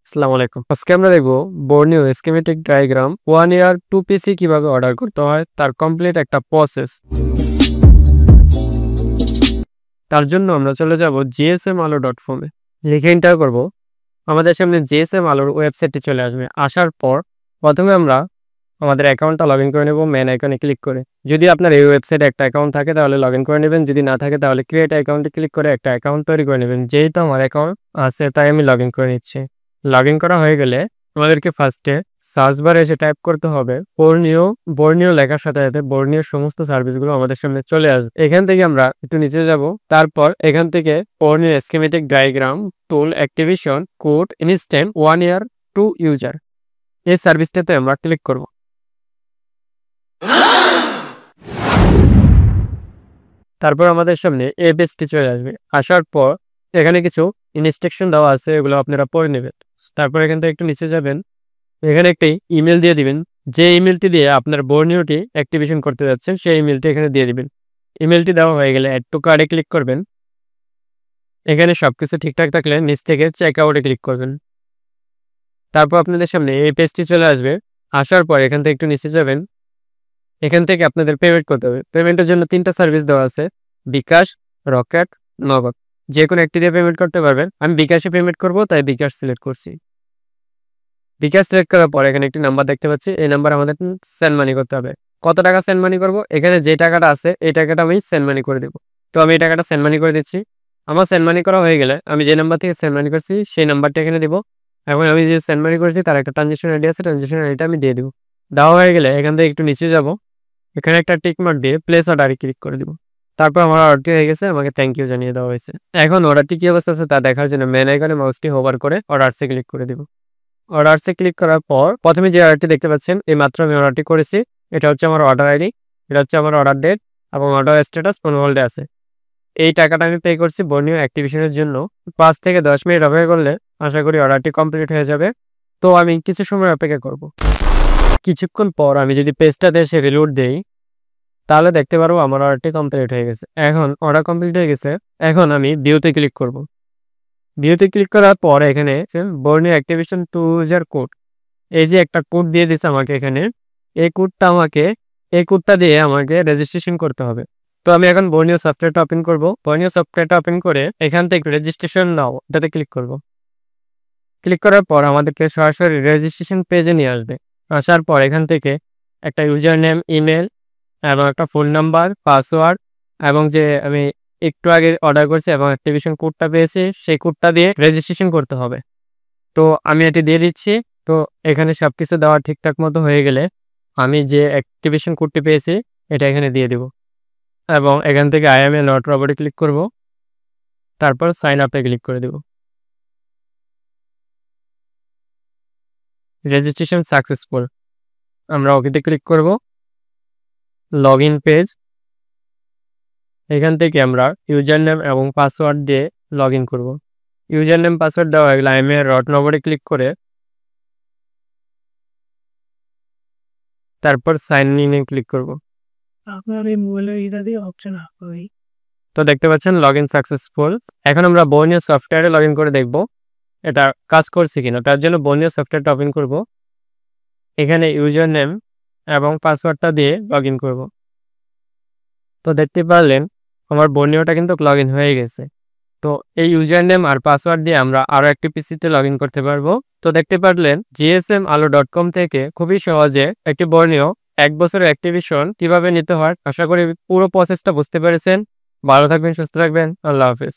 আসসালামু আলাইকুম। আজকে আমরা দেখব বর্ণীয় স্কিমেটিক ডায়াগ্রাম 1 ইয়ার 2 পিসি কিভাবে অর্ডার করতে হয় তার কমপ্লিট একটা প্রসেস। তার জন্য আমরা চলে যাব gsmalu.com এ। লিখে এন্টার করব। আমাদের সামনে জিএসএম আলোর ওয়েবসাইটটি চলে আসবে। আসার পর প্রথমে আমরা আমাদের অ্যাকাউন্টটা লগইন করে নেব মেন আইকনে ক্লিক করে। যদি আপনার এই ওয়েবসাইটে একটা অ্যাকাউন্ট থাকে তাহলে লগইন করে নেবেন। যদি না থাকে তাহলে ক্রিয়েট অ্যাকাউন্টে ক্লিক করে একটা অ্যাকাউন্ট তৈরি করে নেবেন। যেহেতু আমার অ্যাকাউন্ট আছে তাই আমি লগইন করে নিচ্ছি। লগইন করা হয়ে গেলে আমাদেরকে ফার্স্টে সার্চ বারে এসে টাইপ করতে হবে বর্ণীয় লেখার সাথে সাথে বর্ণীয় সমস্ত সার্ভিসগুলো আমাদের সামনে চলে আসবে। এখান থেকে আমরা একটু নিচে যাব। তারপর এখান থেকে বর্ণীয় স্কিমেটিক ডায়াগ্রাম টুল অ্যাক্টিভেশন কোড ইনস্ট্যান্ট 1 ইয়ার টু ইউজার এই সার্ভিসটাতে আমরা ক্লিক করব। তারপর আমাদের সামনে এই পেজটি চলে আসবে। আসার পর এখানে কিছু ইনস্ট্রাকশন দেওয়া আছে, এগুলো আপনারা পড়ে নেবেন। তারপর এখান থেকে একটু নিচে যাবেন। এখানে একটি ইমেল দিয়ে দিবেন। যে ইমেলটি দিয়ে আপনার বর্ণীয়টি অ্যাক্টিভেশন করতে যাচ্ছেন সেই ইমেলটি এখানে দিয়ে দিবেন। ইমেলটি দেওয়া হয়ে গেলে অ্যাড টু কার্ডে ক্লিক করবেন। এখানে সবকিছু ঠিকঠাক থাকলে নিচ থেকে চেক আউটে ক্লিক করবেন। তারপর আপনাদের সামনে এই পেজটি চলে আসবে। আসার পর এখান থেকে একটু নিচে যাবেন। এখান থেকে আপনাদের পেমেন্ট করতে হবে। পেমেন্টের জন্য 3টা সার্ভিস দেওয়া আছে, বিকাশ, রকেট, নগদ। যে কোনো একটি দিয়ে পেমেন্ট করতে পারবেন। আমি বিকাশে পেমেন্ট করব তাই বিকাশ সিলেক্ট করছি। বিকাশ সিলেক্ট করার পর এখানে একটি নাম্বার দেখতে পাচ্ছি, এই নাম্বার আমাদের সেন্ড মানি করতে হবে। কত টাকা সেন্ড মানি করব? এখানে যে টাকাটা আছে এই টাকাটা আমি সেন্ড মানি করে দেব। তো আমি এই টাকাটা সেন্ড মানি করে দিচ্ছি। আমার সেন্ড মানি করা হয়ে গেলে আমি যে নাম্বার থেকে সেন্ড মানি করছি সেই নাম্বারটা এখানে দিব। এখন আমি যে সেন্ড মানি করেছি তার একটা ট্রানজ্যাকশন আইডি আছে, ট্রানজ্যাকশন আইডিটা আমি দিয়ে দেব। দেওয়া হয়ে গেলে এখান থেকে একটু নিচে যাব। এখানে একটা টিক মার্ক দিয়ে প্লেস অর্ডারে ক্লিক করে দিব। তারপর আমার অর্ডারটি হয়ে গেছে, আমাকে থ্যাংক ইউ জানিয়ে দেওয়া হয়েছে। এখন অর্ডারটি কি অবস্থা আছে তা দেখার জন্য মেন আইকনে মাউসটি হোভার করে অর্ডারসে ক্লিক করে দিব। অর্ডারসে ক্লিক করার পর প্রথমে যে অর্ডারটি দেখতে পাচ্ছেন এই মাত্র আমি অর্ডারটি করেছি। এটা হচ্ছে আমার অর্ডার আইডি, এটা হচ্ছে আমার অর্ডার ডেট এবং অর্ডার স্ট্যাটাস কোন হোল্ডে আছে। এই টাকাটা আমি পে করছি বর্ণীয় অ্যাক্টিভেশনের জন্য। 5 থেকে 10 মিনিট অপেক্ষা করলে আশা করি অর্ডারটি কমপ্লিট হয়ে যাবে। তো আমি কিছু সময় অপেক্ষা করব। কিছুক্ষণ পর আমি যদি পেজটাতে এসে রিলোড দেই তাহলে দেখতে পারবো আমার অর্ডারটি কমপ্লিট হয়ে গেছে। এখন অর্ডার কমপ্লিট হয়ে গেছে। এখন আমি ভিউতে ক্লিক করব। ভিউতে ক্লিক করার পর এখানে বর্ণীয় অ্যাক্টিভেশন 2 ইউজার কোড, এই যে একটা কোড দিয়ে দিচ্ছে আমাকে এখানে, এই কোডটা দিয়ে আমাকে রেজিস্ট্রেশন করতে হবে। তো আমি এখন বর্ণীয় সফটওয়্যারটা ওপেন করব। বর্ণীয় সফটওয়্যারটা ওপেন করে এখান থেকে রেজিস্ট্রেশন নাও এটাতে ক্লিক করব। ক্লিক করার পর আমাদেরকে সরাসরি রেজিস্ট্রেশন পেজে নিয়ে আসবে। আসার পর এখান থেকে একটা ইউজার নেম, ইমেল এবং একটা ফোন নাম্বার, পাসওয়ার্ড এবং যে আমি একটু আগে অর্ডার করছি এবং অ্যাক্টিভেশন কোডটা পেয়েছি সেই কোডটা দিয়ে রেজিস্ট্রেশন করতে হবে। তো আমি এটি দিয়ে দিচ্ছি। তো এখানে সবকিছু দেওয়া ঠিকঠাক মতো হয়ে গেলে আমি যে অ্যাক্টিভেশন কোডটি পেয়েছি এটা এখানে দিয়ে দেব এবং এখান থেকে আই এম এ নট রোবটে ক্লিক করব। তারপর সাইন আপে ক্লিক করে দেব। রেজিস্ট্রেশন সাকসেসফুল, আমরা ওকেতে ক্লিক করব। লগ ইন পেজ, এখান থেকে আমরা ইউজার নেম এবং পাসওয়ার্ড দিয়ে লগ ইন করব। ইউজার নেম পাসওয়ার্ড দেওয়া হয়ে গেলে আই এম এ নট রোবটে ক্লিক করে তারপর সাইন ইনে ক্লিক করব। আপনার এই মোবাইলের এটা দিয়ে অপশন হবে। তো দেখতে পাচ্ছেন লগ ইন সাকসেসফুল। এখন আমরা বর্ণীয় সফটওয়্যারে লগ ইন করে দেখব এটা কাজ করছে কিনা। তার জন্য বর্ণীয় সফটওয়্যারটা ওপেন করব। এখানে ইউজার নেম এবং পাসওয়ার্ডটা দিয়ে লগ ইন করব। তো দেখতে পারলেন আমার বর্ণীয়টা কিন্তু লগ ইন হয়ে গেছে। তো এই ইউজার নেম আর পাসওয়ার্ড দিয়ে আমরা আরও একটি পিসিতে লগ ইন করতে পারবো। তো দেখতে পারলেন gsmalu.com থেকে খুবই সহজে একটি বর্ণীয় 1 বছরের অ্যাক্টিভেশন কিভাবে নিতে হয়। আশা করি পুরো প্রসেসটা বুঝতে পেরেছেন। ভালো থাকবেন, সুস্থ থাকবেন। আল্লাহ হাফেজ।